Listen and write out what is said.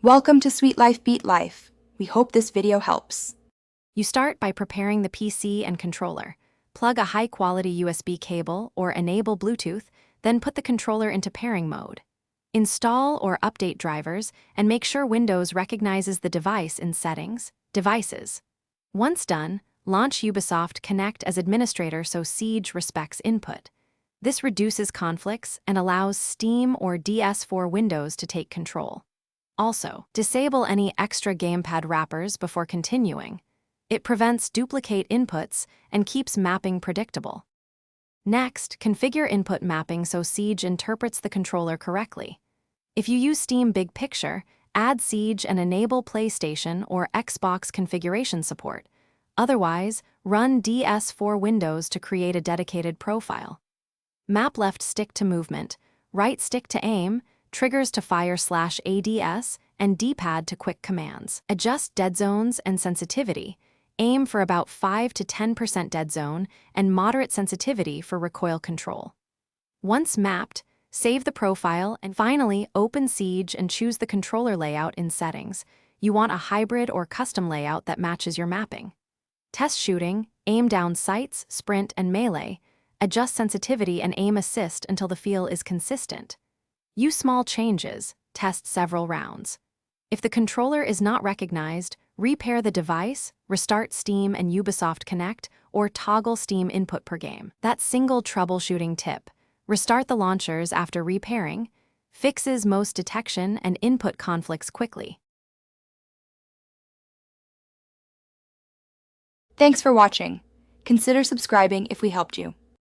Welcome to Sweet Life Beat Life. We hope this video helps. You start by preparing the PC and controller. Plug a high-quality USB cable or enable Bluetooth, then put the controller into pairing mode. Install or update drivers and make sure Windows recognizes the device in Settings, Devices. Once done, launch Ubisoft Connect as administrator so Siege respects input. This reduces conflicts and allows Steam or DS4 Windows to take control. Also, disable any extra gamepad wrappers before continuing. It prevents duplicate inputs and keeps mapping predictable. Next, configure input mapping so Siege interprets the controller correctly. If you use Steam Big Picture, add Siege and enable PlayStation or Xbox configuration support. Otherwise, run DS4 Windows to create a dedicated profile. Map left stick to movement, right stick to aim, triggers to fire/ADS, and D-pad to quick commands. Adjust dead zones and sensitivity. Aim for about 5 to 10% dead zone and moderate sensitivity for recoil control. Once mapped, save the profile and finally open Siege and choose the controller layout in Settings. You want a hybrid or custom layout that matches your mapping. Test shooting, aim down sights, sprint, and melee. Adjust sensitivity and aim assist until the feel is consistent. Use small changes, test several rounds. If the controller is not recognized, repair the device, restart Steam and Ubisoft Connect, or toggle Steam input per game. That single troubleshooting tip. Restart the launchers after repairing, fixes most detection and input conflicts quickly. Thanks for watching. Consider subscribing if we helped you.